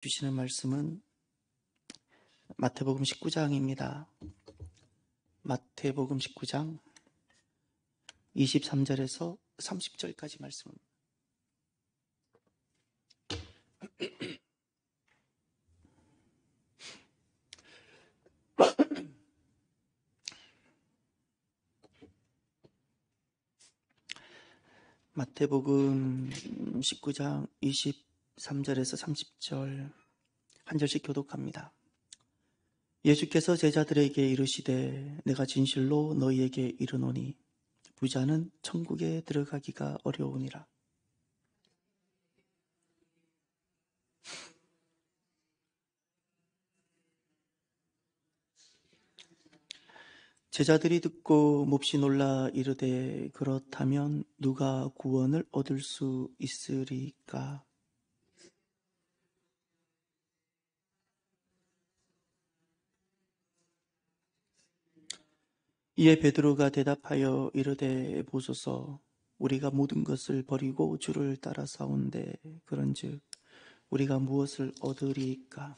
주시는 말씀은 마태복음 19장입니다. 마태복음 19장 23절에서 30절까지 말씀입니다. 마태복음 19장 23절에서 30절 한 절씩 교독합니다. 예수께서 제자들에게 이르시되 내가 진실로 너희에게 이르노니 부자는 천국에 들어가기가 어려우니라. 제자들이 듣고 몹시 놀라 이르되 그렇다면 누가 구원을 얻을 수 있으리까? 이에 베드로가 대답하여 이르되 보소서 우리가 모든 것을 버리고 주를 따라사온데 그런즉 우리가 무엇을 얻으리까?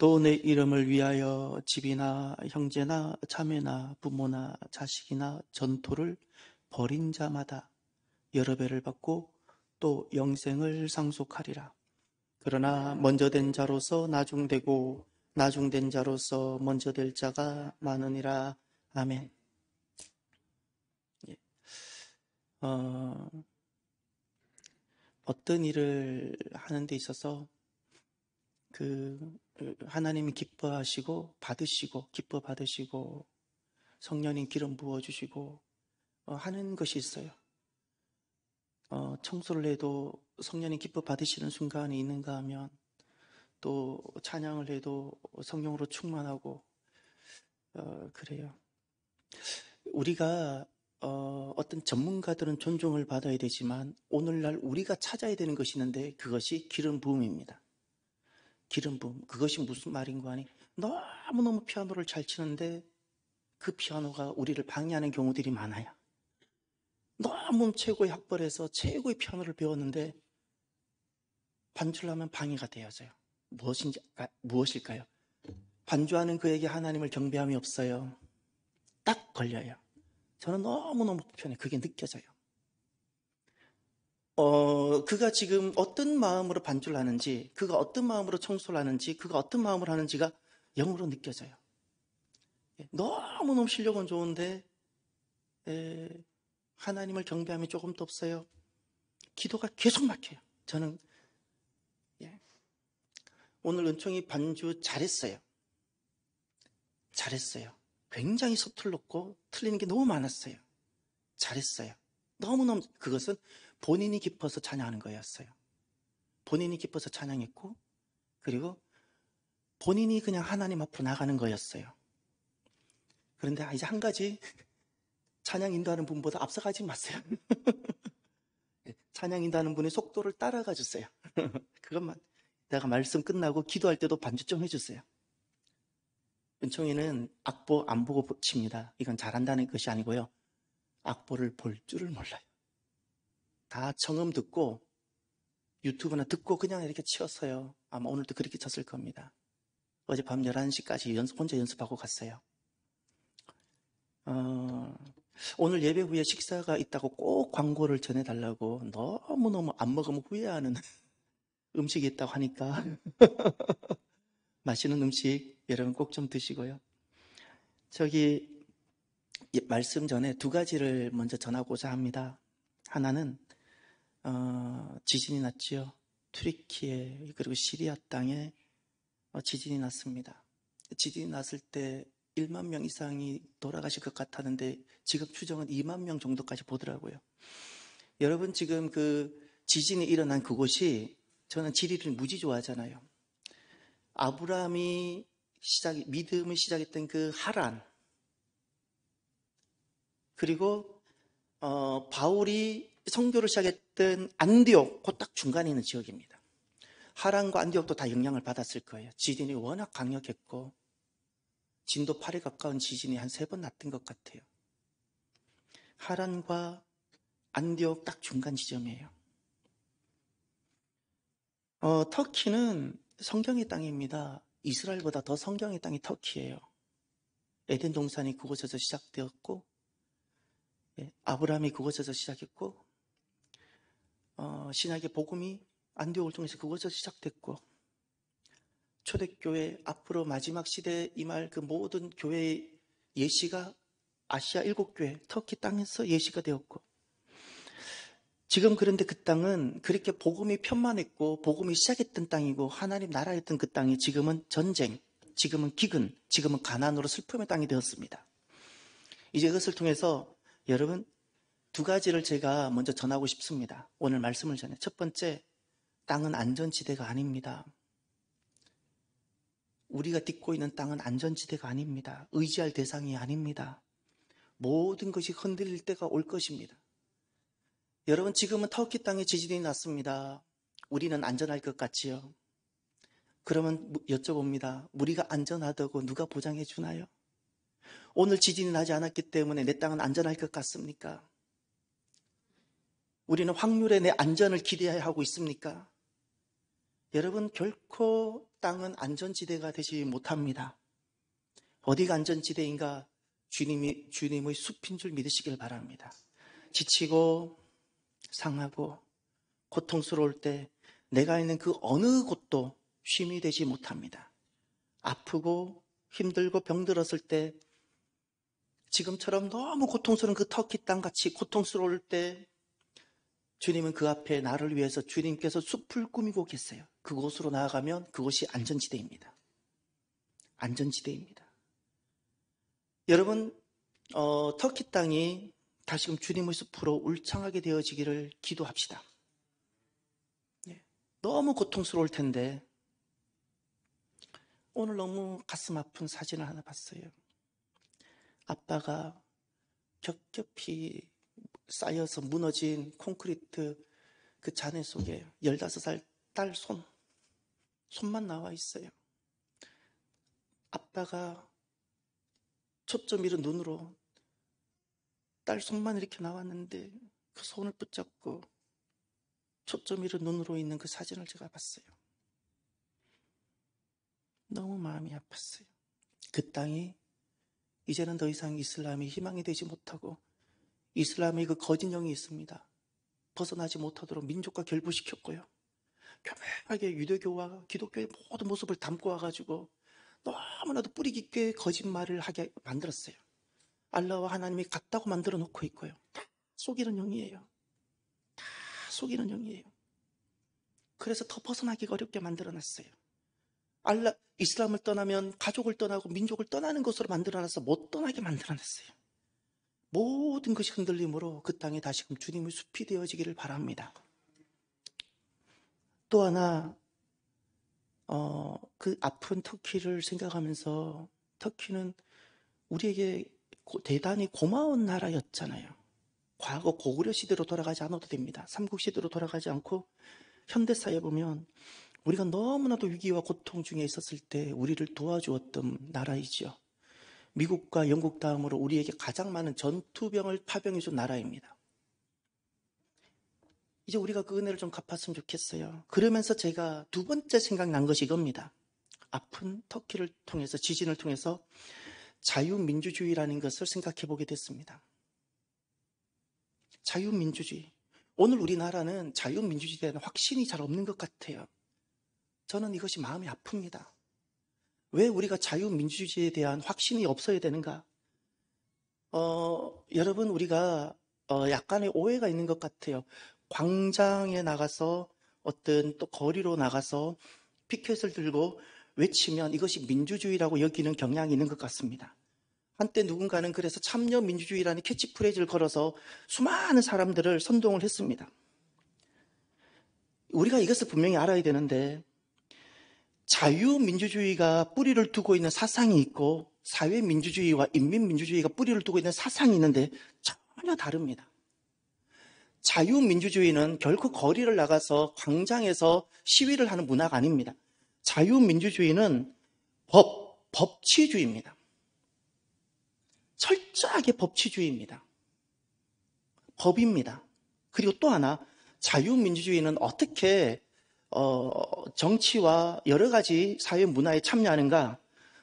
또 내 이름을 위하여 집이나 형제나 자매나 부모나 자식이나 전토를 벌인 자마다 여러 배를 받고 또 영생을 상속하리라. 그러나 먼저 된 자로서 나중되고 나중된 자로서 먼저 될 자가 많으니라. 아멘. 어떤 일을 하는 데 있어서 하나님이 기뻐하시고 기뻐 받으시고 성령님 기름 부어주시고 하는 것이 있어요. 청소를 해도 성령님 기뻐 받으시는 순간이 있는가 하면 또 찬양을 해도 성령으로 충만하고 그래요. 우리가 어떤 전문가들은 존중을 받아야 되지만 오늘날 우리가 찾아야 되는 것이 있는데 그것이 기름 부음입니다. 기름 부음. 그것이 무슨 말인가 하니 너무너무 피아노를 잘 치는데 그 피아노가 우리를 방해하는 경우들이 많아요. 너무 최고의 학벌에서 최고의 피아노를 배웠는데 반주를 하면 방해가 되어져요. 무엇일까요? 반주하는 그에게 하나님을 경배함이 없어요. 딱 걸려요. 저는 너무너무 불편해. 그게 느껴져요. 그가 지금 어떤 마음으로 반주를 하는지, 그가 어떤 마음으로 청소를 하는지, 그가 어떤 마음으로 하는지가 영으로 느껴져요. 너무너무 실력은 좋은데 하나님을 경배함이 조금도 없어요. 기도가 계속 막혀요. 저는 오늘 은총이 반주 잘했어요. 굉장히 서툴렀고 틀리는 게 너무 많았어요. 잘했어요. 너무너무 그것은 본인이 기뻐서 찬양하는 거였어요. 본인이 기뻐서 찬양했고 그리고 본인이 그냥 하나님 앞으로 나가는 거였어요. 그런데 이제 한 가지 찬양 인도하는 분보다 앞서가지 마세요. 찬양 인도하는 분의 속도를 따라가 주세요. 그것만 내가 말씀 끝나고 기도할 때도 반주 좀 해주세요. 은총이는 악보 안 보고 칩니다. 이건 잘한다는 것이 아니고요. 악보를 볼 줄을 몰라요. 다 청음 듣고 유튜브나 듣고 그냥 이렇게 치웠어요. 아마 오늘도 그렇게 쳤을 겁니다. 어젯밤 11시까지 혼자 연습하고 갔어요. 오늘 예배 후에 식사가 있다고 꼭 광고를 전해달라고 너무너무 안 먹으면 후회하는 음식이 있다고 하니까 맛있는 음식 여러분 꼭 좀 드시고요. 말씀 전에 두 가지를 먼저 전하고자 합니다. 하나는 지진이 났지요. 튀르키예 그리고 시리아 땅에 지진이 났습니다. 지진이 났을 때 1만 명 이상이 돌아가실 것 같았는데 지금 추정은 2만 명 정도까지 보더라고요. 여러분 지금 그 지진이 일어난 그곳이 저는 지리를 무지 좋아하잖아요. 아브라함이 믿음을 시작했던 그 하란 그리고 바울이 선교를 시작했던 안디옥 그 딱 중간에 있는 지역입니다. 하란과 안디옥도 다 영향을 받았을 거예요. 지진이 워낙 강력했고 진도 8에 가까운 지진이 한 3번 났던 것 같아요. 하란과 안디옥 딱 중간 지점이에요. 터키는 성경의 땅입니다. 이스라엘보다 더 성경의 땅이 터키예요. 에덴 동산이 그곳에서 시작되었고, 아브라함이 그곳에서 시작했고, 신약의 복음이 안디옥을 통해서 그곳에서 시작됐고, 초대교회 앞으로 마지막 시대에 임할 그 모든 교회의 예시가 아시아 7교회 터키 땅에서 예시가 되었고, 지금 그런데 그 땅은 그렇게 복음이 편만했고 복음이 시작했던 땅이고 하나님 나라였던 그 땅이 지금은 전쟁, 지금은 기근, 지금은 가난으로 슬픔의 땅이 되었습니다. 이제 그것을 통해서 여러분 2가지를 제가 먼저 전하고 싶습니다. 오늘 말씀을 전해. 첫 번째, 땅은 안전지대가 아닙니다. 우리가 딛고 있는 땅은 안전지대가 아닙니다. 의지할 대상이 아닙니다. 모든 것이 흔들릴 때가 올 것입니다. 여러분, 지금은 터키 땅에 지진이 났습니다. 우리는 안전할 것 같지요? 그러면 여쭤봅니다. 우리가 안전하다고 누가 보장해 주나요? 오늘 지진이 나지 않았기 때문에 내 땅은 안전할 것 같습니까? 우리는 확률에 내 안전을 기대해야 하고 있습니까? 여러분, 결코 땅은 안전지대가 되지 못합니다. 어디가 안전지대인가? 주님의 숲인 줄 믿으시길 바랍니다. 지치고 상하고 고통스러울 때 내가 있는 그 어느 곳도 쉼이 되지 못합니다. 아프고 힘들고 병들었을 때 지금처럼 너무 고통스러운 그 터키 땅같이 고통스러울 때 주님은 그 앞에 나를 위해서 주님께서 숲을 꾸미고 계세요. 그곳으로 나아가면 그곳이 안전지대입니다. 안전지대입니다. 여러분, 터키 땅이 다시금 주님의 숲으로 울창하게 되어지기를 기도합시다. 너무 고통스러울 텐데 오늘 너무 가슴 아픈 사진을 하나 봤어요. 아빠가 겹겹이 쌓여서 무너진 콘크리트 그 잔해 속에 15살 딸 손만 나와 있어요. 아빠가 초점 잃은 눈으로 딸 손만 이렇게 나왔는데 그 손을 붙잡고 초점 잃은 눈으로 있는 그 사진을 제가 봤어요. 너무 마음이 아팠어요. 그 땅이 이제는 더 이상 이슬람이 희망이 되지 못하고 이슬람의 그 거짓 영이 있습니다. 벗어나지 못하도록 민족과 결부시켰고요. 교묘하게 유대교와 기독교의 모든 모습을 담고 와가지고 너무나도 뿌리 깊게 거짓말을 하게 만들었어요. 알라와 하나님이 같다고 만들어 놓고 있고요. 다 속이는 영이에요. 다 속이는 영이에요. 그래서 더 벗어나기가 어렵게 만들어 놨어요. 이슬람을 떠나면 가족을 떠나고 민족을 떠나는 것으로 만들어 놔서 못 떠나게 만들어 놨어요. 모든 것이 흔들림으로 그 땅에 다시금 주님의 숲이 되어지기를 바랍니다. 또 하나 그 아픈 터키를 생각하면서 터키는 우리에게 대단히 고마운 나라였잖아요. 과거 고구려 시대로 돌아가지 않아도 됩니다. 삼국시대로 돌아가지 않고 현대사에 보면 우리가 너무나도 위기와 고통 중에 있었을 때 우리를 도와주었던 나라이지요. 미국과 영국 다음으로 우리에게 가장 많은 전투병을 파병해 준 나라입니다. 이제 우리가 그 은혜를 좀 갚았으면 좋겠어요. 그러면서 제가 2번째 생각난 것이 이겁니다. 아픈 터키를 통해서, 지진을 통해서 자유민주주의라는 것을 생각해 보게 됐습니다. 자유민주주의. 오늘 우리나라는 자유민주주의에 대한 확신이 잘 없는 것 같아요. 저는 이것이 마음이 아픕니다. 왜 우리가 자유민주주의에 대한 확신이 없어야 되는가? 여러분, 우리가 약간의 오해가 있는 것 같아요. 광장에 나가서 어떤 또 거리로 나가서 피켓을 들고 외치면 이것이 민주주의라고 여기는 경향이 있는 것 같습니다. 한때 누군가는 그래서 참여민주주의라는 캐치프레이즈를 걸어서 수많은 사람들을 선동을 했습니다. 우리가 이것을 분명히 알아야 되는데 자유민주주의가 뿌리를 두고 있는 사상이 있고 사회민주주의와 인민민주주의가 뿌리를 두고 있는 사상이 있는데 전혀 다릅니다. 자유민주주의는 결코 거리를 나가서 광장에서 시위를 하는 문화가 아닙니다. 자유민주주의는 법치주의입니다. 철저하게 법치주의입니다. 법입니다. 그리고 또 하나, 자유민주주의는 어떻게 정치와 여러 가지 사회 문화에 참여하는가?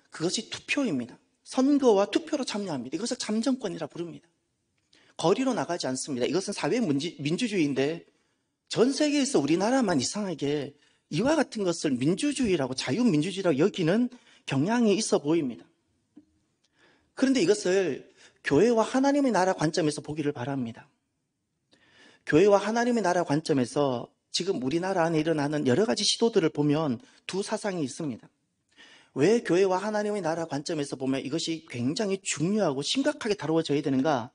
그것이 투표입니다. 선거와 투표로 참여합니다. 이것을 참정권이라 부릅니다. 거리로 나가지 않습니다. 이것은 사회 민주주의인데 전 세계에서 우리나라만 이상하게 이와 같은 것을 민주주의라고 자유민주주의라고 여기는 경향이 있어 보입니다. 그런데 이것을 교회와 하나님의 나라 관점에서 보기를 바랍니다. 교회와 하나님의 나라 관점에서 지금 우리나라 안에 일어나는 여러 가지 시도들을 보면 두 사상이 있습니다. 왜 교회와 하나님의 나라 관점에서 보면 이것이 굉장히 중요하고 심각하게 다루어져야 되는가?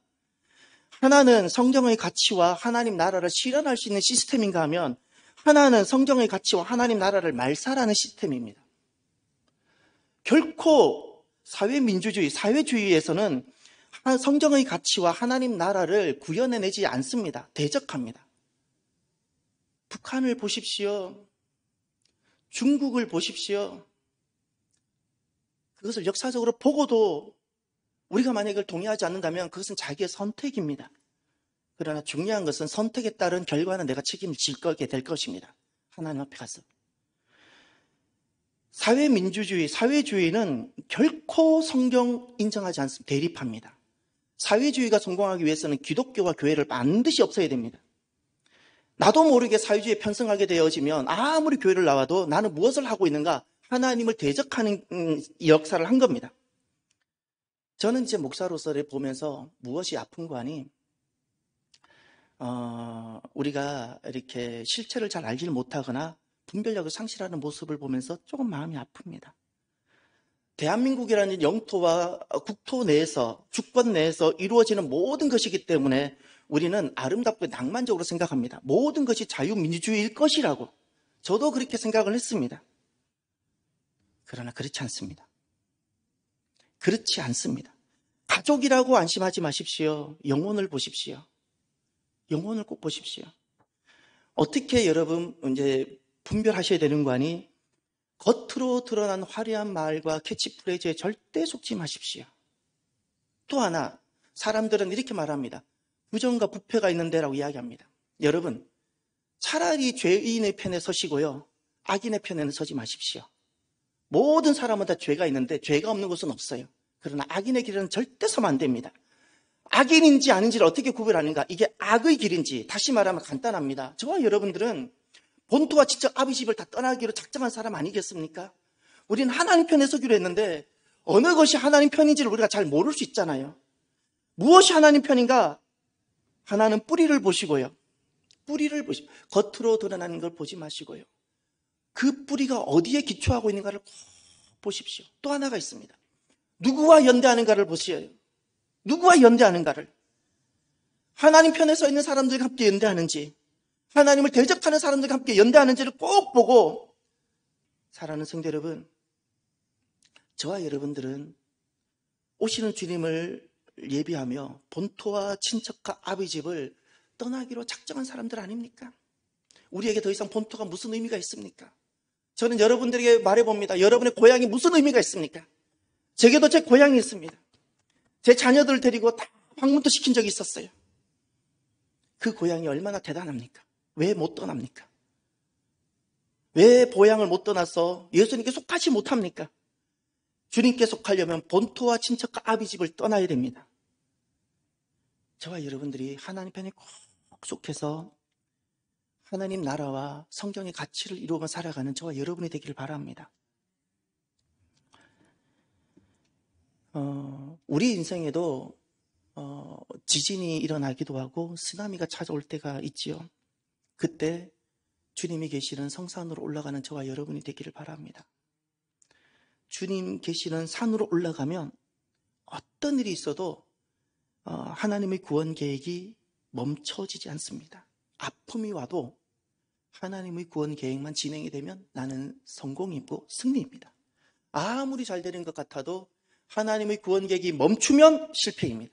하나는 성경의 가치와 하나님 나라를 실현할 수 있는 시스템인가 하면 하나는 성경의 가치와 하나님 나라를 말살하는 시스템입니다. 결코 사회민주주의, 사회주의에서는 성경의 가치와 하나님 나라를 구현해내지 않습니다. 대적합니다. 북한을 보십시오. 중국을 보십시오. 그것을 역사적으로 보고도 우리가 만약에 이걸 동의하지 않는다면 그것은 자기의 선택입니다. 그러나 중요한 것은 선택에 따른 결과는 내가 책임을 질 거게 될 것입니다. 하나님 앞에 가서. 사회민주주의, 사회주의는 결코 성경 인정하지 않습니다. 대립합니다. 사회주의가 성공하기 위해서는 기독교와 교회를 반드시 없애야 됩니다. 나도 모르게 사회주의에 편승하게 되어지면 아무리 교회를 나와도 나는 무엇을 하고 있는가? 하나님을 대적하는 역사를 한 겁니다. 저는 이제 목사로서를 보면서 무엇이 아픈 거 아니? 우리가 이렇게 실체를 잘 알지를 못하거나 분별력을 상실하는 모습을 보면서 조금 마음이 아픕니다. 대한민국이라는 영토와 국토 내에서, 주권 내에서 이루어지는 모든 것이기 때문에 우리는 아름답고 낭만적으로 생각합니다. 모든 것이 자유민주주의일 것이라고. 저도 그렇게 생각을 했습니다. 그러나 그렇지 않습니다. 그렇지 않습니다. 가족이라고 안심하지 마십시오. 영혼을 보십시오. 영혼을 꼭 보십시오. 어떻게 여러분 이제 분별하셔야 되는 거 아니? 겉으로 드러난 화려한 말과 캐치프레이즈에 절대 속지 마십시오. 또 하나, 사람들은 이렇게 말합니다. 부정과 부패가 있는데라고 이야기합니다. 여러분, 차라리 죄인의 편에 서시고요. 악인의 편에는 서지 마십시오. 모든 사람은 다 죄가 있는데 죄가 없는 곳은 없어요. 그러나 악인의 길에는 절대 서면 안 됩니다. 악인인지 아닌지를 어떻게 구별하는가? 이게 악의 길인지, 다시 말하면 간단합니다. 저와 여러분들은 본토와 지적 아비집을 다 떠나기로 작정한 사람 아니겠습니까? 우리는 하나님 편에 서기로 했는데 어느 것이 하나님 편인지를 우리가 잘 모를 수 있잖아요. 무엇이 하나님 편인가? 하나는 뿌리를 보시고요. 뿌리를 보시고 겉으로 드러나는 걸 보지 마시고요. 그 뿌리가 어디에 기초하고 있는가를 꼭 보십시오. 또 하나가 있습니다. 누구와 연대하는가를 보시어요. 누구와 연대하는가를. 하나님 편에 서 있는 사람들과 함께 연대하는지, 하나님을 대적하는 사람들과 함께 연대하는지를 꼭 보고 사랑하는 성도 여러분, 저와 여러분들은 오시는 주님을 예비하며 본토와 친척과 아비집을 떠나기로 작정한 사람들 아닙니까? 우리에게 더 이상 본토가 무슨 의미가 있습니까? 저는 여러분들에게 말해봅니다. 여러분의 고향이 무슨 의미가 있습니까? 제게도 제 고향이 있습니다. 제 자녀들을 데리고 다 방문도 시킨 적이 있었어요. 그 고향이 얼마나 대단합니까? 왜 못 떠납니까? 왜 고향을 못 떠나서 예수님께 속하지 못합니까? 주님께 속하려면 본토와 친척과 아비집을 떠나야 됩니다. 저와 여러분들이 하나님 편에 꼭 속해서 하나님 나라와 성경의 가치를 이루어 살아가는 저와 여러분이 되기를 바랍니다. 우리 인생에도 지진이 일어나기도 하고 쓰나미가 찾아올 때가 있지요. 그때 주님이 계시는 성산으로 올라가는 저와 여러분이 되기를 바랍니다. 주님 계시는 산으로 올라가면 어떤 일이 있어도 하나님의 구원 계획이 멈춰지지 않습니다. 아픔이 와도 하나님의 구원 계획만 진행이 되면 나는 성공이고 승리입니다. 아무리 잘 되는 것 같아도 하나님의 구원 계획이 멈추면 실패입니다.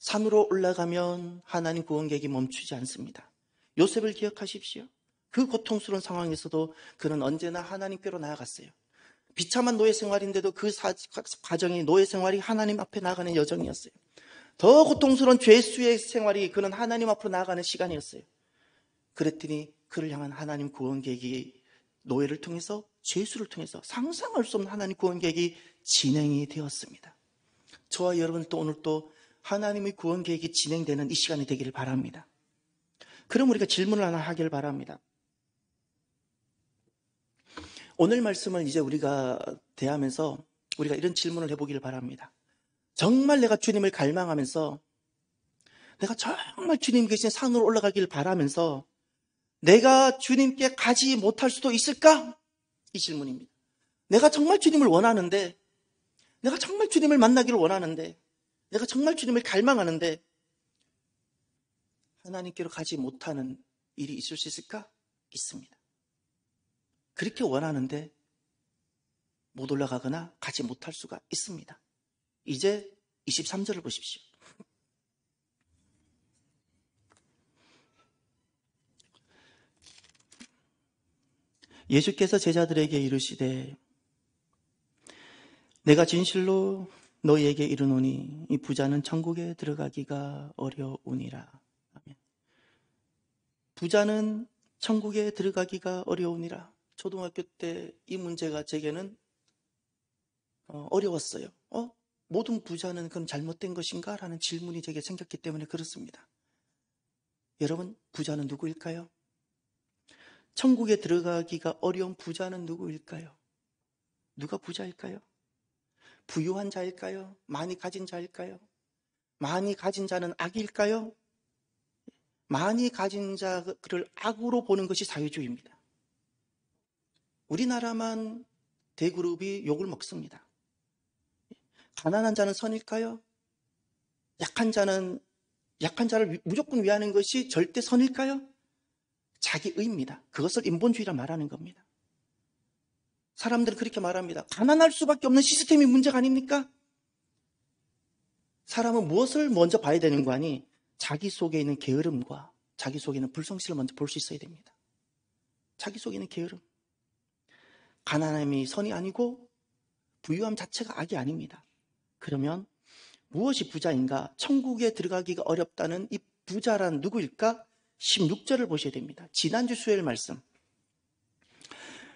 산으로 올라가면 하나님 구원객이 멈추지 않습니다. 요셉을 기억하십시오. 그 고통스러운 상황에서도 그는 언제나 하나님께로 나아갔어요. 비참한 노예 생활인데도 그 과정이 노예 생활이 하나님 앞에 나아가는 여정이었어요. 더 고통스러운 죄수의 생활이 그는 하나님 앞으로 나아가는 시간이었어요. 그랬더니 그를 향한 하나님 구원계획이 노예를 통해서, 죄수를 통해서 상상할 수 없는 하나님 구원계획이 진행이 되었습니다. 저와 여러분 또 오늘 또 하나님의 구원계획이 진행되는 이 시간이 되기를 바랍니다. 그럼 우리가 질문을 하나 하길 바랍니다. 오늘 말씀을 이제 우리가 대하면서 우리가 이런 질문을 해보기를 바랍니다. 정말 내가 주님을 갈망하면서, 내가 정말 주님 계신 산으로 올라가길 바라면서 내가 주님께 가지 못할 수도 있을까? 이 질문입니다. 내가 정말 주님을 원하는데, 내가 정말 주님을 만나기를 원하는데, 내가 정말 주님을 갈망하는데 하나님께로 가지 못하는 일이 있을 수 있을까? 있습니다. 그렇게 원하는데 못 올라가거나 가지 못할 수가 있습니다. 이제 23절을 보십시오. 예수께서 제자들에게 이르시되 내가 진실로 너희에게 이르노니 이 부자는 천국에 들어가기가 어려우니라. 부자는 천국에 들어가기가 어려우니라. 초등학교 때 이 문제가 제게는 어려웠어요. 모든 부자는 그럼 잘못된 것인가? 라는 질문이 제게 생겼기 때문에 그렇습니다. 여러분, 부자는 누구일까요? 천국에 들어가기가 어려운 부자는 누구일까요? 누가 부자일까요? 부유한 자일까요? 많이 가진 자일까요? 많이 가진 자는 악일까요? 많이 가진 자를 악으로 보는 것이 사회주의입니다. 우리나라만 대그룹이 욕을 먹습니다. 가난한 자는 선일까요? 약한 자를 무조건 위하는 것이 절대 선일까요? 자기의입니다. 그것을 인본주의라 말하는 겁니다. 사람들은 그렇게 말합니다. 가난할 수밖에 없는 시스템이 문제가 아닙니까? 사람은 무엇을 먼저 봐야 되는 거 아니? 자기 속에 있는 게으름과 자기 속에 있는 불성실을 먼저 볼 수 있어야 됩니다. 자기 속에 있는 게으름. 가난함이 선이 아니고 부유함 자체가 악이 아닙니다. 그러면 무엇이 부자인가? 천국에 들어가기가 어렵다는 이 부자란 누구일까? 16절을 보셔야 됩니다. 지난주 수요일 말씀.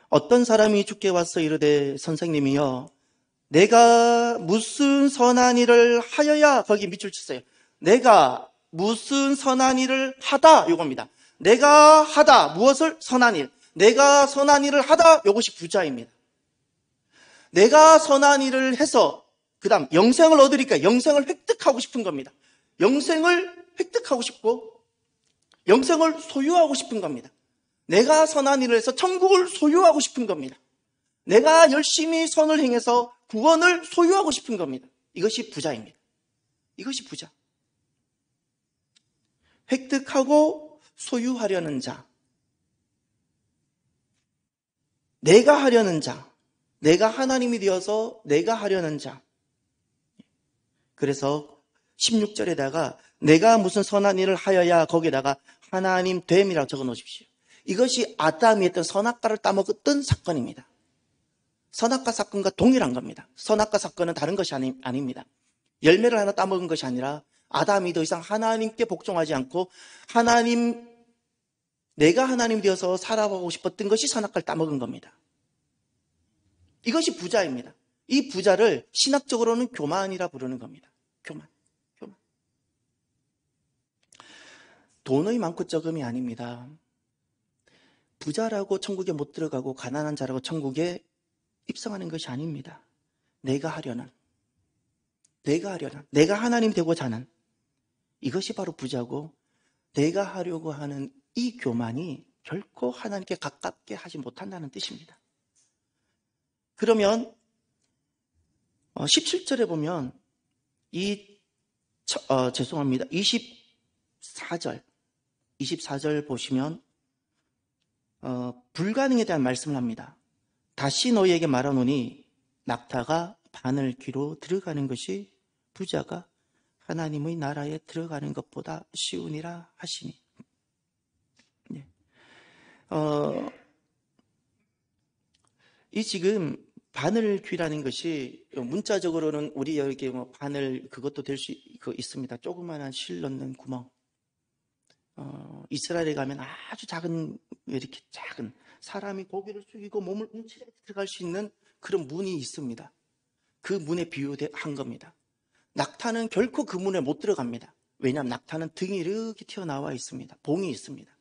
어떤 사람이 주께 와서 이르되 선생님이여 내가 무슨 선한 일을 하여야, 거기 밑줄 치세요. 내가 무슨 선한 일을 하다, 요겁니다. 내가 하다, 무엇을? 선한 일. 내가 선한 일을 하다, 요것이 부자입니다. 내가 선한 일을 해서 그 다음 영생을 얻으니까 영생을 획득하고 싶은 겁니다. 영생을 획득하고 싶고 영생을 소유하고 싶은 겁니다. 내가 선한 일을 해서 천국을 소유하고 싶은 겁니다. 내가 열심히 선을 행해서 구원을 소유하고 싶은 겁니다. 이것이 부자입니다. 이것이 부자. 획득하고 소유하려는 자, 내가 하려는 자, 내가 하나님이 되어서 내가 하려는 자. 그래서 16절에다가 내가 무슨 선한 일을 하여야 거기에다가 하나님 됨이라고 적어 놓으십시오. 이것이 아담이 했던 선악과를 따먹었던 사건입니다. 선악과 사건과 동일한 겁니다. 선악과 사건은 다른 것이 아닙니다. 열매를 하나 따먹은 것이 아니라 아담이 더 이상 하나님께 복종하지 않고 내가 하나님이 되어서 살아가고 싶었던 것이 선악과를 따먹은 겁니다. 이것이 부자입니다. 이 부자를 신학적으로는 교만이라 부르는 겁니다. 교만. 돈의 많고 적음이 아닙니다. 부자라고 천국에 못 들어가고 가난한 자라고 천국에 입성하는 것이 아닙니다. 내가 하려는, 내가 하나님 되고자 하는, 이것이 바로 부자고, 내가 하려고 하는 이 교만이 결코 하나님께 가깝게 하지 못한다는 뜻입니다. 그러면 17절에 보면 죄송합니다. 24절 보시면 불가능에 대한 말씀을 합니다. 다시 너희에게 말하노니 낙타가 바늘 귀로 들어가는 것이 부자가 하나님의 나라에 들어가는 것보다 쉬우니라 하시니. 네. 이 지금 바늘귀라는 것이 문자적으로는 우리 여기 뭐 바늘 그것도 될 수 있습니다. 조그마한 실 넣는 구멍. 이스라엘에 가면 아주 작은, 이렇게 작은 사람이 고개를 숙이고 몸을 움츠려 들어갈 수 있는 그런 문이 있습니다. 그 문에 비유한 겁니다. 낙타는 결코 그 문에 못 들어갑니다. 왜냐하면 낙타는 등이 이렇게 튀어나와 있습니다. 봉이 있습니다.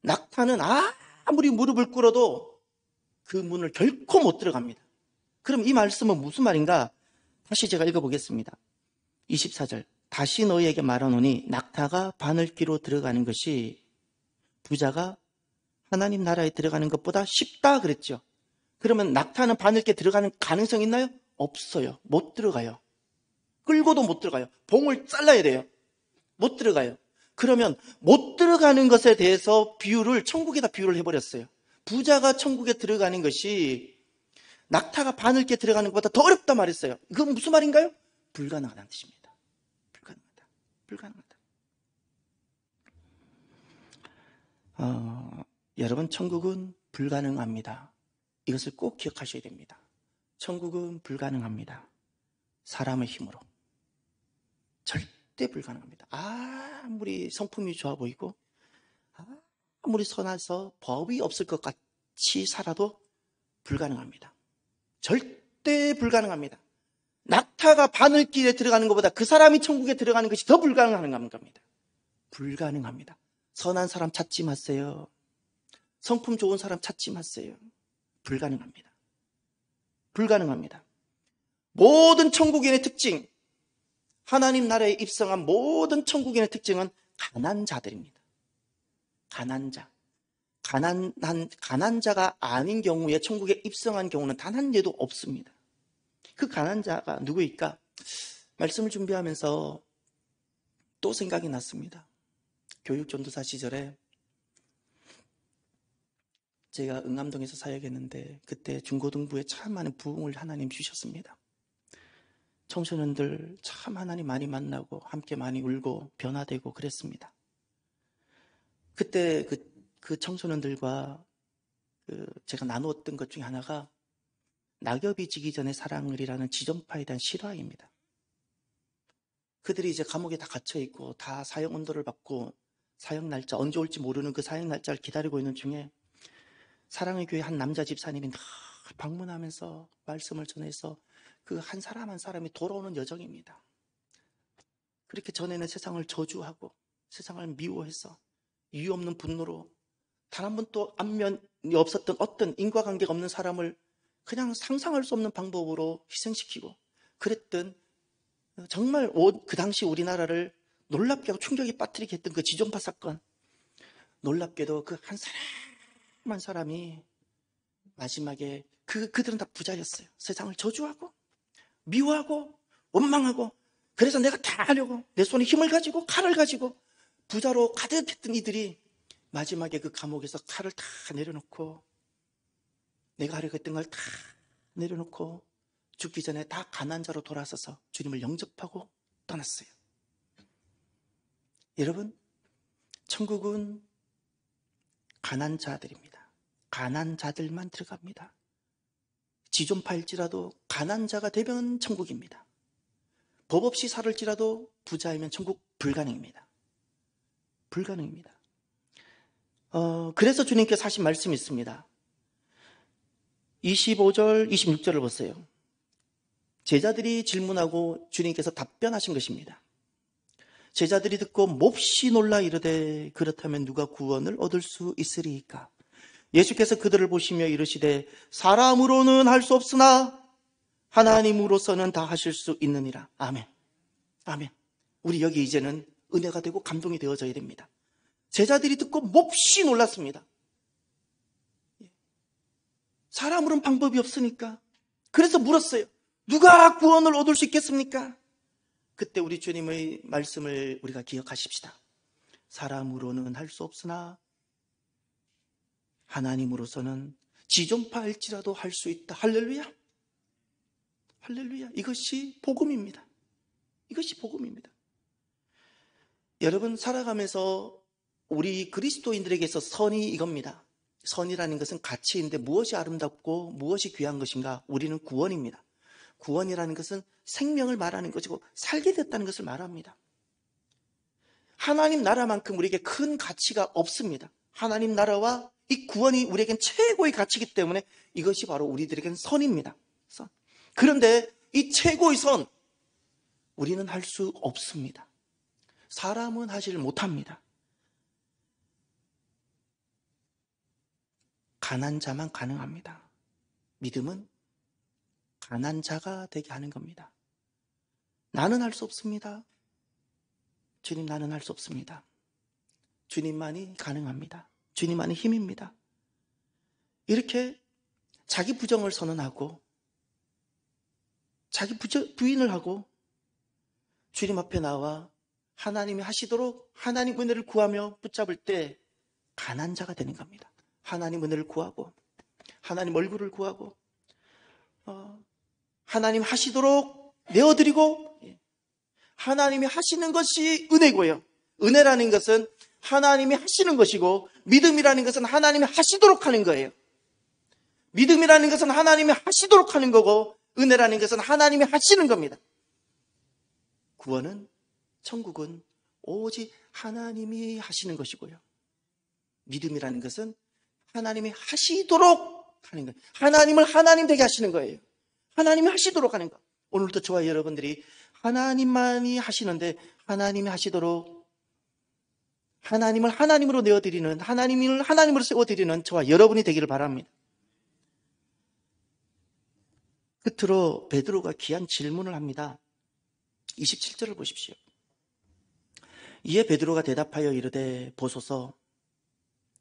낙타는 아무리 무릎을 꿇어도 그 문을 결코 못 들어갑니다. 그럼 이 말씀은 무슨 말인가? 다시 제가 읽어보겠습니다. 24절. 다시 너희에게 말하노니 낙타가 바늘귀로 들어가는 것이 부자가 하나님 나라에 들어가는 것보다 쉽다 그랬죠. 그러면 낙타는 바늘귀에 들어가는 가능성이 있나요? 없어요. 못 들어가요. 끌고도 못 들어가요. 봉을 잘라야 돼요. 못 들어가요. 그러면 못 들어가는 것에 대해서 천국에다 비유를 해버렸어요. 부자가 천국에 들어가는 것이 낙타가 바늘귀에 들어가는 것보다 더 어렵다 말했어요. 그건 무슨 말인가요? 불가능하다는 뜻입니다. 불가능하다. 여러분, 천국은 불가능합니다. 이것을 꼭 기억하셔야 됩니다. 천국은 불가능합니다. 사람의 힘으로. 절대 불가능합니다. 아무리 성품이 좋아 보이고 아무리 선해서 법이 없을 것 같이 살아도 불가능합니다. 절대 불가능합니다. 낙타가 바늘길에 들어가는 것보다 그 사람이 천국에 들어가는 것이 더 불가능한 겁니다. 불가능합니다. 선한 사람 찾지 마세요. 성품 좋은 사람 찾지 마세요. 불가능합니다. 불가능합니다. 모든 천국인의 특징, 하나님 나라에 입성한 모든 천국인의 특징은 가난한 자들입니다. 가난한 자. 가난한 자가 아닌 경우에 천국에 입성한 경우는 단 한 예도 없습니다. 그 가난한 자가 누구일까? 말씀을 준비하면서 또 생각이 났습니다. 교육전도사 시절에 제가 응암동에서 사역했는데 그때 중고등부에 참 많은 부흥을 하나님 주셨습니다. 청소년들 참 하나님 많이 만나고 함께 많이 울고 변화되고 그랬습니다. 그때 그 청소년들과 제가 나누었던 것 중에 하나가 낙엽이 지기 전에 사랑을이라는 지존파에 대한 실화입니다. 그들이 이제 감옥에 다 갇혀있고 다 사형 온도를 받고 사형 날짜 언제 올지 모르는 그 사형 날짜를 기다리고 있는 중에 사랑의 교회 한 남자 집사님이 늘 방문하면서 말씀을 전해서 그 한 사람 한 사람이 돌아오는 여정입니다. 그렇게 전에는 세상을 저주하고 세상을 미워해서 이유 없는 분노로 단 한 번도 안면이 없었던 어떤 인과관계가 없는 사람을 그냥 상상할 수 없는 방법으로 희생시키고 그랬던, 정말 그 당시 우리나라를 놀랍게 하고 충격에 빠뜨리게 했던 그 지존파 사건, 놀랍게도 그 한 사람 한 사람이 마지막에 그들은 다 부자였어요. 세상을 저주하고 미워하고 원망하고, 그래서 내가 다 하려고 내 손에 힘을 가지고 칼을 가지고 부자로 가득했던 이들이 마지막에 그 감옥에서 칼을 다 내려놓고 내가 하려고 했던 걸 다 내려놓고 죽기 전에 다 가난한 자로 돌아서서 주님을 영접하고 떠났어요. 여러분, 천국은 가난한 자들입니다. 가난한 자들만 들어갑니다. 지존파일지라도 가난한 자가 되면 천국입니다. 법 없이 살을지라도 부자이면 천국 불가능입니다. 불가능입니다. 그래서 주님께서 하신 말씀이 있습니다. 25절, 26절을 보세요. 제자들이 질문하고 주님께서 답변하신 것입니다. 제자들이 듣고 몹시 놀라 이르되 그렇다면 누가 구원을 얻을 수 있으리이까? 예수께서 그들을 보시며 이르시되 사람으로는 할 수 없으나 하나님으로서는 다 하실 수 있느니라. 아멘. 아멘. 우리 여기 이제는 은혜가 되고 감동이 되어져야 됩니다. 제자들이 듣고 몹시 놀랐습니다. 사람으로는 방법이 없으니까. 그래서 물었어요. 누가 구원을 얻을 수 있겠습니까? 그때 우리 주님의 말씀을 우리가 기억하십시다. 사람으로는 할 수 없으나 하나님으로서는 지존파일지라도 할 수 있다. 할렐루야. 할렐루야. 이것이 복음입니다. 이것이 복음입니다. 여러분, 살아가면서 우리 그리스도인들에게서 선이 이겁니다. 선이라는 것은 가치인데 무엇이 아름답고 무엇이 귀한 것인가? 우리는 구원입니다. 구원이라는 것은 생명을 말하는 것이고 살게 됐다는 것을 말합니다. 하나님 나라만큼 우리에게 큰 가치가 없습니다. 하나님 나라와 이 구원이 우리에겐 최고의 가치이기 때문에 이것이 바로 우리들에겐 선입니다. 선. 그런데 이 최고의 선, 우리는 할 수 없습니다. 사람은 하질 못합니다. 가난한 자만 가능합니다. 믿음은 가난한 자가 되게 하는 겁니다. 나는 할 수 없습니다. 주님, 나는 할 수 없습니다. 주님만이 가능합니다. 주님만이 힘입니다. 이렇게 자기 부정을 선언하고 자기 부인을 하고 주님 앞에 나와 하나님이 하시도록 하나님 은혜를 구하며 붙잡을 때 가난한 자가 되는 겁니다. 하나님 은혜를 구하고 하나님 얼굴을 구하고 하나님 하시도록 내어드리고, 하나님이 하시는 것이 은혜고요. 은혜라는 것은 하나님이 하시는 것이고, 믿음이라는 것은 하나님이 하시도록 하는 거예요. 믿음이라는 것은 하나님이 하시도록 하는 거고, 은혜라는 것은 하나님이 하시는 겁니다. 구원은, 천국은 오직 하나님이 하시는 것이고요. 믿음이라는 것은 하나님이 하시도록 하는 거예요. 하나님을 하나님 되게 하시는 거예요. 하나님이 하시도록 하는 것. 오늘도 저와 여러분들이 하나님만이 하시는데 하나님이 하시도록 하나님을 하나님으로 내어드리는, 하나님을 하나님으로 세워드리는 저와 여러분이 되기를 바랍니다. 끝으로 베드로가 귀한 질문을 합니다. 27절을 보십시오. 이에 베드로가 대답하여 이르되 보소서,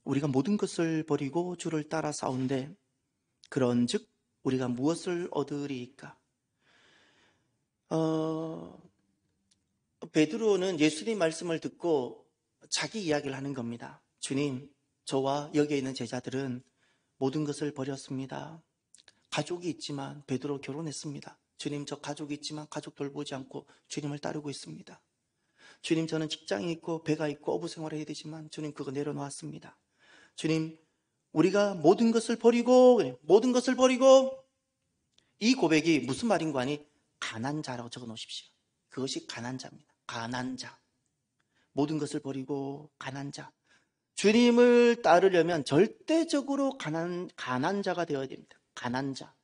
우리가 모든 것을 버리고 주를 따라 싸운데 그런즉 우리가 무엇을 얻으리이까? 베드로는 예수님 말씀을 듣고 자기 이야기를 하는 겁니다. 주님, 저와 여기에 있는 제자들은 모든 것을 버렸습니다. 가족이 있지만 베드로 결혼했습니다. 주님, 저 가족이 있지만 가족 돌보지 않고 주님을 따르고 있습니다. 주님, 저는 직장이 있고 배가 있고 어부 생활을 해야 되지만 주님, 그거 내려놓았습니다. 주님, 우리가 모든 것을 버리고 이 고백이 무슨 말인가 하니 가난한 자라고 적어 놓으십시오. 그것이 가난한 자입니다. 가난한 자. 모든 것을 버리고 가난한 자. 주님을 따르려면 절대적으로 가난한 자가 되어야 됩니다. 가난한 자.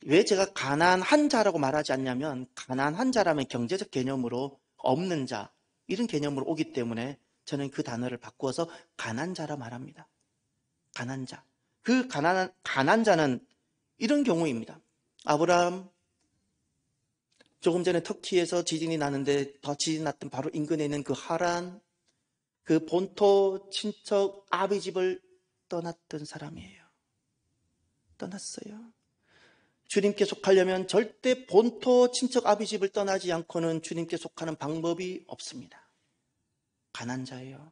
왜 제가 가난한 자라고 말하지 않냐면 가난한 자라면 경제적 개념으로 없는 자, 이런 개념으로 오기 때문에 저는 그 단어를 바꾸어서 가난한 자라 말합니다. 가난한 자. 그 가난한 자는 이런 경우입니다. 아브라함, 조금 전에 터키에서 지진이 나는데 더 지진 났던 바로 인근에 있는 그 하란, 그 본토 친척 아비 집을 떠났던 사람이에요. 떠났어요. 주님께 속하려면 절대 본토 친척 아비 집을 떠나지 않고는 주님께 속하는 방법이 없습니다. 가난한 자예요.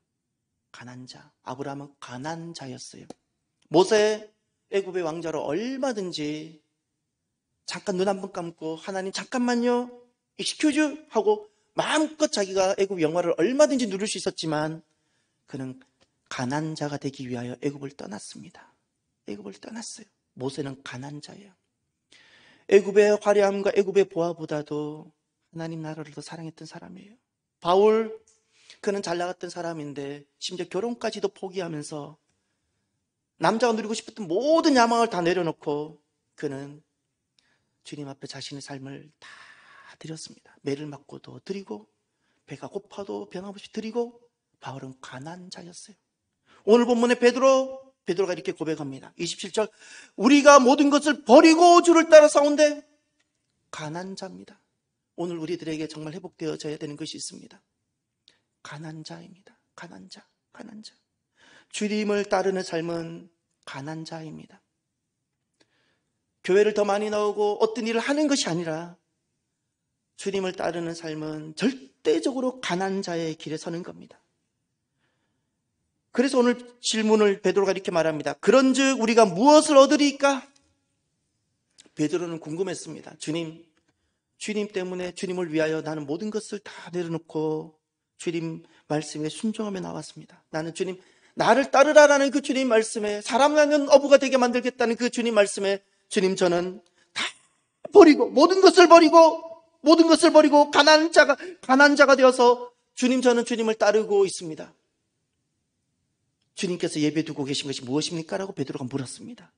가난한 자. 아브라함은 가난한 자였어요. 모세 애굽의 왕자로 얼마든지 잠깐 눈 한 번 감고 하나님 잠깐만요, 익스큐즈 하고 마음껏 자기가 애굽 영화를 얼마든지 누릴 수 있었지만 그는 가난한 자가 되기 위하여 애굽을 떠났습니다. 애굽을 떠났어요. 모세는 가난한 자예요. 애굽의 화려함과 애굽의 보화보다도 하나님 나라를 더 사랑했던 사람이에요. 바울, 그는 잘 나갔던 사람인데 심지어 결혼까지도 포기하면서 남자가 누리고 싶었던 모든 야망을 다 내려놓고 그는 주님 앞에 자신의 삶을 다 드렸습니다. 매를 맞고도 드리고 배가 고파도 변함없이 드리고. 바울은 가난한 자였어요. 오늘 본문의 베드로가 이렇게 고백합니다. 27절, 우리가 모든 것을 버리고 주를 따라 싸운데 가난한 자입니다. 오늘 우리들에게 정말 회복되어져야 되는 것이 있습니다. 가난한 자입니다. 가난한 자, 가난한 자. 주님을 따르는 삶은 가난한 자입니다. 교회를 더 많이 나오고 어떤 일을 하는 것이 아니라 주님을 따르는 삶은 절대적으로 가난한 자의 길에 서는 겁니다. 그래서 오늘 질문을 베드로가 이렇게 말합니다. 그런즉 우리가 무엇을 얻으리까? 베드로는 궁금했습니다. 주님 때문에, 주님을 위하여 나는 모든 것을 다 내려놓고 주님 말씀에 순종하며 나왔습니다. 나는 주님, 나를 따르라라는 그 주님 말씀에, 사랑하는 어부가 되게 만들겠다는 그 주님 말씀에, 주님 저는 다 버리고 모든 것을 버리고 가난한 자가 되어서 주님, 저는 주님을 따르고 있습니다. 주님께서 예배 두고 계신 것이 무엇입니까? 라고 베드로가 물었습니다.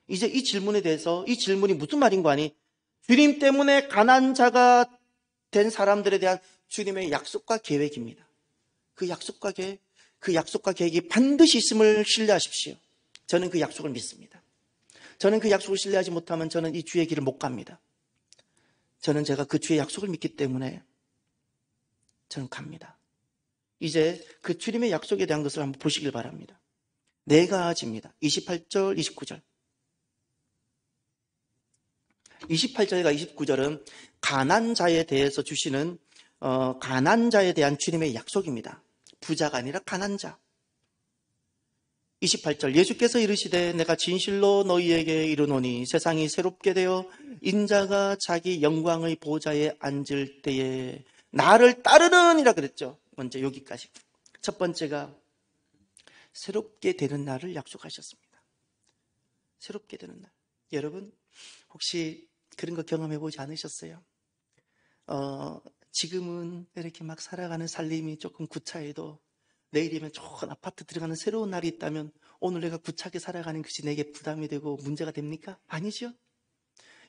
이제 이 질문에 대해서, 이 질문이 무슨 말인가 하니, 주님 때문에 가난한 자가 된 사람들에 대한 주님의 약속과 계획입니다. 그 약속과 계획이 반드시 있음을 신뢰하십시오. 저는 그 약속을 믿습니다. 저는 그 약속을 신뢰하지 못하면 저는 이 주의 길을 못 갑니다. 저는 제가 그 주의 약속을 믿기 때문에 저는 갑니다. 이제 그 주님의 약속에 대한 것을 한번 보시길 바랍니다. 네 가지입니다. 28절, 29절. 28절과 29절은 가난한 자에 대해서 주시는 가난한 자에 대한 주님의 약속입니다. 부자가 아니라 가난한 자. 28절, 예수께서 이르시되 내가 진실로 너희에게 이르노니 세상이 새롭게 되어 인자가 자기 영광의 보좌에 앉을 때에 나를 따르느니라 그랬죠. 먼저 여기까지. 첫 번째가 새롭게 되는 날을 약속하셨습니다. 새롭게 되는 날. 여러분 혹시 그런 거 경험해 보지 않으셨어요? 지금은 이렇게 막 살아가는 살림이 조금 구차해도 내일이면 좋은 아파트 들어가는 새로운 날이 있다면 오늘 내가 구차하게 살아가는 것이 내게 부담이 되고 문제가 됩니까? 아니죠.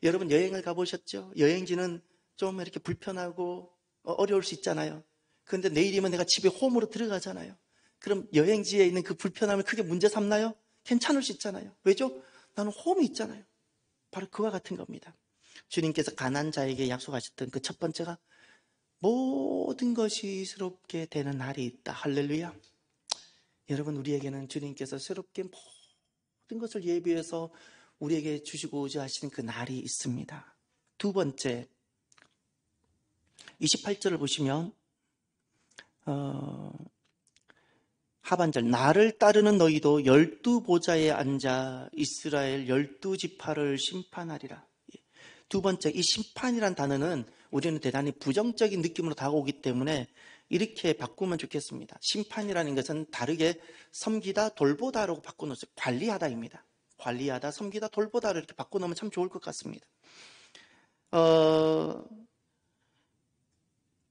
여러분 여행을 가보셨죠? 여행지는 좀 이렇게 불편하고 어려울 수 있잖아요. 그런데 내일이면 내가 집에 홈으로 들어가잖아요. 그럼 여행지에 있는 그 불편함을 크게 문제 삼나요? 괜찮을 수 있잖아요. 왜죠? 나는 홈이 있잖아요. 바로 그와 같은 겁니다. 주님께서 가난한 자에게 약속하셨던 그 첫 번째가 모든 것이 새롭게 되는 날이 있다. 할렐루야. 여러분 우리에게는 주님께서 새롭게 모든 것을 예비해서 우리에게 주시고자 하시는 그 날이 있습니다. 두 번째 28절을 보시면 하반절, 나를 따르는 너희도 12보좌에 앉아 이스라엘 12지파를 심판하리라. 두 번째, 이 심판이란 단어는 우리는 대단히 부정적인 느낌으로 다가오기 때문에 이렇게 바꾸면 좋겠습니다. 심판이라는 것은 다르게 섬기다, 돌보다라고 바꿔놓으세요. 관리하다입니다. 관리하다, 섬기다, 돌보다를 이렇게 바꿔놓으면 참 좋을 것 같습니다.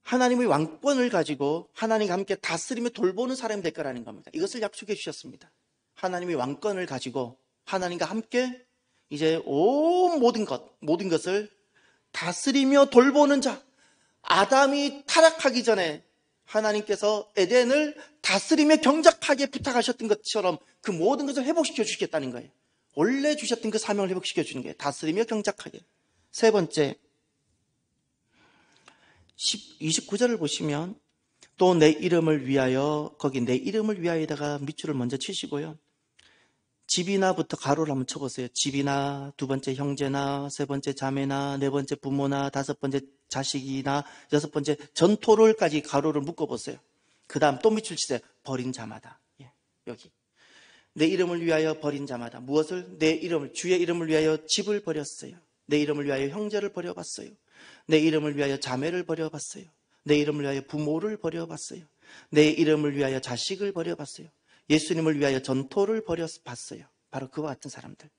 하나님의 왕권을 가지고 하나님과 함께 다스리며 돌보는 사람이 될 거라는 겁니다. 이것을 약속해 주셨습니다. 하나님의 왕권을 가지고 하나님과 함께 이제 온 모든 것을 다스리며 돌보는 자. 아담이 타락하기 전에 하나님께서 에덴을 다스리며 경작하게 부탁하셨던 것처럼 그 모든 것을 회복시켜 주시겠다는 거예요. 원래 주셨던 그 사명을 회복시켜 주는 거예요. 다스리며 경작하게. 세 번째 29절을 보시면 또 내 이름을 위하여, 거기 내 이름을 위하여다가 밑줄을 먼저 치시고요. 집이나부터 가로를 한번 쳐보세요. 집이나, 두 번째 형제나, 세 번째 자매나, 네 번째 부모나, 다섯 번째 자식이나, 여섯 번째 전토를까지 가로를 묶어보세요. 그 다음 또 밑줄 치세요. 버린 자마다. 여기. 내 이름을 위하여 버린 자마다. 무엇을? 내 이름을, 주의 이름을 위하여 집을 버렸어요. 내 이름을 위하여 형제를 버려봤어요. 내 이름을 위하여 자매를 버려봤어요. 내 이름을 위하여 부모를 버려봤어요. 내 이름을 위하여 자식을 버려봤어요. 예수님을 위하여 전토를 버려봤어요. 바로 그와 같은 사람들.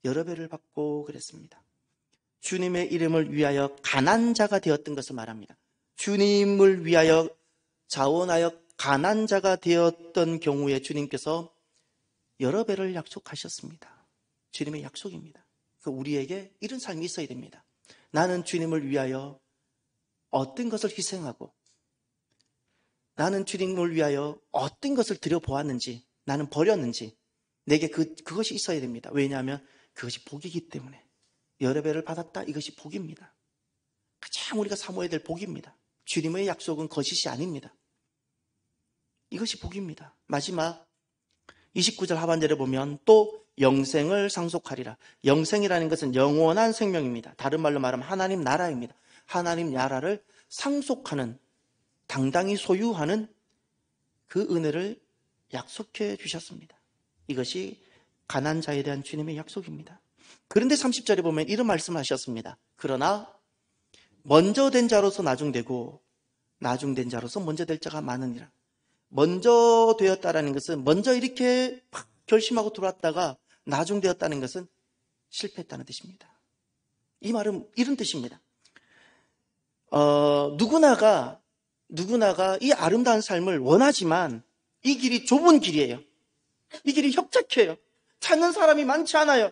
여러 배를 받고 그랬습니다. 주님의 이름을 위하여 가난한 자가 되었던 것을 말합니다. 주님을 위하여 자원하여 가난한 자가 되었던 경우에 주님께서 여러 배를 약속하셨습니다. 주님의 약속입니다. 우리에게 이런 삶이 있어야 됩니다. 나는 주님을 위하여 어떤 것을 희생하고 나는 주님을 위하여 어떤 것을 들여보았는지, 나는 버렸는지 내게 그것이 있어야 됩니다. 왜냐하면 그것이 복이기 때문에. 여러 배를 받았다, 이것이 복입니다. 가장 우리가 사모해야 될 복입니다. 주님의 약속은 거짓이 아닙니다. 이것이 복입니다. 마지막 29절 하반절에 보면 또 영생을 상속하리라. 영생이라는 것은 영원한 생명입니다. 다른 말로 말하면 하나님 나라입니다. 하나님 나라를 상속하는, 당당히 소유하는 그 은혜를 약속해 주셨습니다. 이것이 가난한 자에 대한 주님의 약속입니다. 그런데 30절에 보면 이런 말씀을 하셨습니다. 그러나 먼저 된 자로서 나중되고 나중된 자로서 먼저 될 자가 많으니라. 먼저 되었다라는 것은 먼저 이렇게 팍 결심하고 들어왔다가 나중되었다는 것은 실패했다는 뜻입니다. 이 말은 이런 뜻입니다. 누구나가 이 아름다운 삶을 원하지만 이 길이 좁은 길이에요. 이 길이 협착해요. 찾는 사람이 많지 않아요.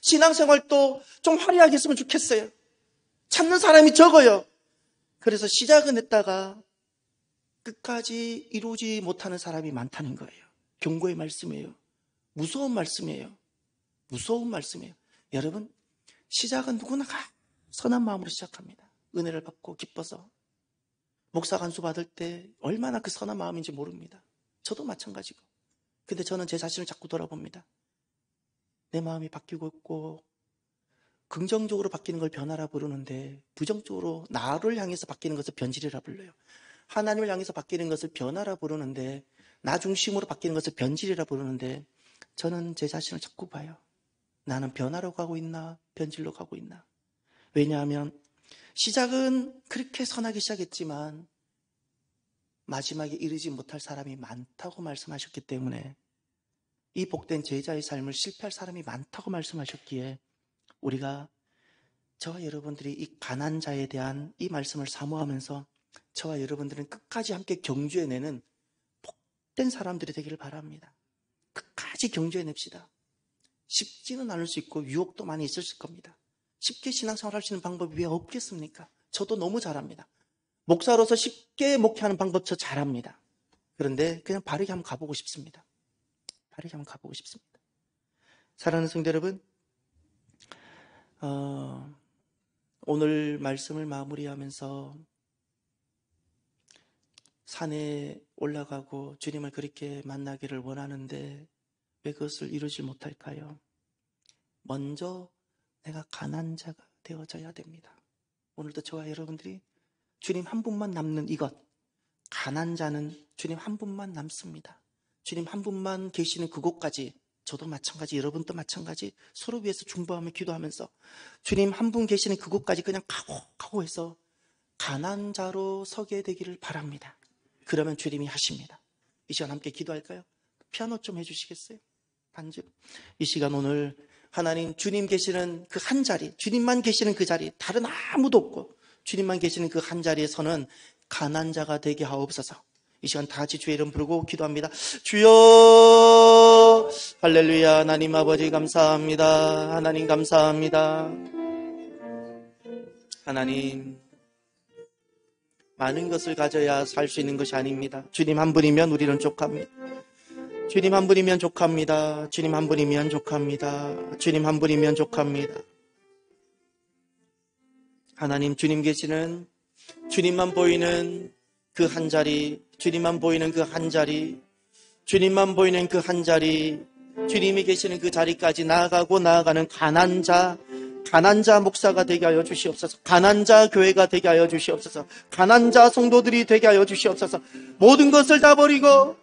신앙생활도 좀 화려하게 했으면 좋겠어요. 찾는 사람이 적어요. 그래서 시작은 했다가 끝까지 이루지 못하는 사람이 많다는 거예요. 경고의 말씀이에요. 무서운 말씀이에요. 무서운 말씀이에요. 여러분, 시작은 누구나가 선한 마음으로 시작합니다. 은혜를 받고 기뻐서. 목사 간수 받을 때 얼마나 그 선한 마음인지 모릅니다. 저도 마찬가지고. 근데 저는 제 자신을 자꾸 돌아봅니다. 내 마음이 바뀌고 있고 긍정적으로 바뀌는 걸 변화라 부르는데 부정적으로 나를 향해서 바뀌는 것을 변질이라 불러요. 하나님을 향해서 바뀌는 것을 변화라 부르는데 나 중심으로 바뀌는 것을 변질이라 부르는데 저는 제 자신을 자꾸 봐요. 나는 변화로 가고 있나 변질로 가고 있나. 왜냐하면 시작은 그렇게 선하게 시작했지만 마지막에 이르지 못할 사람이 많다고 말씀하셨기 때문에 이 복된 제자의 삶을 실패할 사람이 많다고 말씀하셨기에 우리가 저와 여러분들이 이 가난한 자에 대한 이 말씀을 사모하면서 저와 여러분들은 끝까지 함께 경주해내는 복된 사람들이 되기를 바랍니다. 끝까지 경주해냅시다. 쉽지는 않을 수 있고 유혹도 많이 있을 겁니다. 쉽게 신앙생활 할 수 있는 방법이 왜 없겠습니까? 저도 너무 잘합니다. 목사로서 쉽게 목회하는 방법 저 잘합니다. 그런데 그냥 바르게 한번 가보고 싶습니다. 바르게 한번 가보고 싶습니다. 사랑하는 성도 여러분, 오늘 말씀을 마무리하면서 산에 올라가고 주님을 그렇게 만나기를 원하는데 왜 그것을 이루지 못할까요? 먼저 내가 가난한 자가 되어져야 됩니다. 오늘도 저와 여러분들이 주님 한 분만 남는 이것, 가난한 자는 주님 한 분만 남습니다. 주님 한 분만 계시는 그곳까지 저도 마찬가지, 여러분도 마찬가지 서로 위해서 중보하며 기도하면서 주님 한 분 계시는 그곳까지 그냥 가고 해서 가난한 자로 서게 되기를 바랍니다. 그러면 주님이 하십니다. 이 시간 함께 기도할까요? 피아노 좀 해주시겠어요? 반주. 이 시간 오늘 하나님 주님 계시는 그 한 자리, 주님만 계시는 그 자리, 다른 아무도 없고 주님만 계시는 그 한 자리에서는 가난한 자가 되게 하옵소서. 이 시간 다 같이 주의 이름 부르고 기도합니다. 주여, 할렐루야. 하나님 아버지 감사합니다. 하나님 감사합니다. 하나님, 많은 것을 가져야 살 수 있는 것이 아닙니다. 주님 한 분이면 우리는 족합니다. 주님 한 분이면 족합니다. 주님 한 분이면 족합니다. 주님 한 분이면 족합니다. 하나님, 주님 계시는, 주님만 보이는 그 한 자리, 주님만 보이는 그 한 자리, 주님만 보이는 그 한 자리, 주님이 계시는 그 자리까지 나아가는 가난한 자 목사가 되게 하여 주시옵소서. 가난한 자 교회가 되게 하여 주시옵소서. 가난한 자 성도들이 되게 하여 주시옵소서. 모든 것을 다 버리고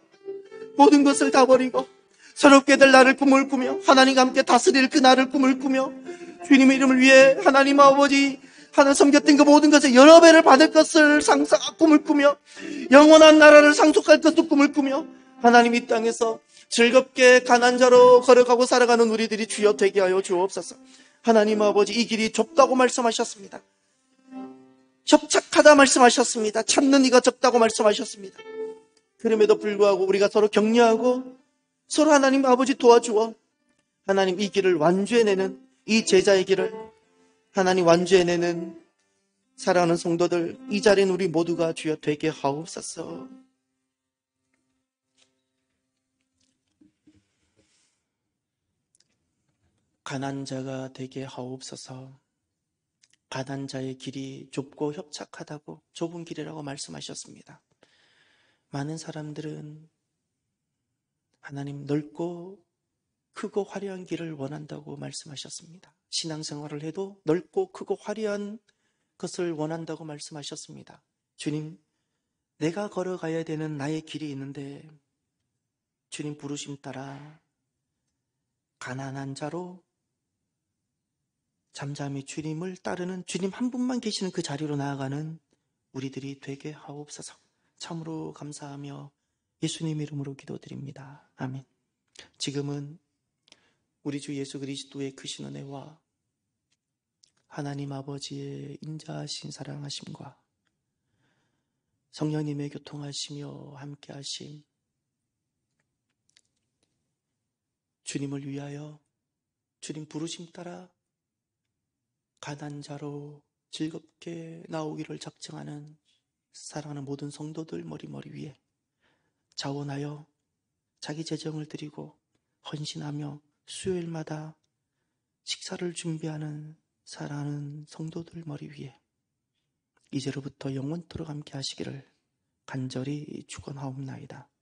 새롭게들 나를 꿈을 꾸며 하나님과 함께 다스릴 그 나를 꿈을 꾸며 주님의 이름을 위해 하나님 아버지 하나 섬겼던 그 모든 것에 여러 배를 받을 것을 꿈을 꾸며 영원한 나라를 상속할 것을 꿈을 꾸며 하나님 이 땅에서 즐겁게 가난한 자로 걸어가고 살아가는 우리들이 주여 되게 하여 주옵소서. 하나님 아버지, 이 길이 좁다고 말씀하셨습니다. 협착하다 말씀하셨습니다. 찾는 이가 적다고 말씀하셨습니다. 그럼에도 불구하고 우리가 서로 격려하고 서로 하나님 아버지 도와주어 하나님 이 길을 완주해내는, 이 제자의 길을 하나님 완주해내는 사랑하는 성도들, 이 자리는 우리 모두가 주여 되게 하옵소서. 가난한 자가 되게 하옵소서. 가난한 자의 길이 좁고 협착하다고, 좁은 길이라고 말씀하셨습니다. 많은 사람들은 하나님 넓고 크고 화려한 길을 원한다고 말씀하셨습니다. 신앙생활을 해도 넓고 크고 화려한 것을 원한다고 말씀하셨습니다. 주님, 내가 걸어가야 되는 나의 길이 있는데 주님 부르심 따라 가난한 자로 잠잠히 주님을 따르는, 주님 한 분만 계시는 그 자리로 나아가는 우리들이 되게 하옵소서. 참으로 감사하며 예수님 이름으로 기도드립니다. 아멘. 지금은 우리 주 예수 그리스도의 크신 은혜와 하나님 아버지의 인자하신 사랑하심과 성령님의 교통하시며 함께하심, 주님을 위하여 주님 부르심 따라 가난한 자로 즐겁게 나오기를 작정하는 사랑하는 모든 성도들 머리 위에 자원하여 자기 재정을 드리고 헌신하며 수요일마다 식사를 준비하는 사랑하는 성도들 머리 위에 이제로부터 영원토록 함께 하시기를 간절히 축원하옵나이다.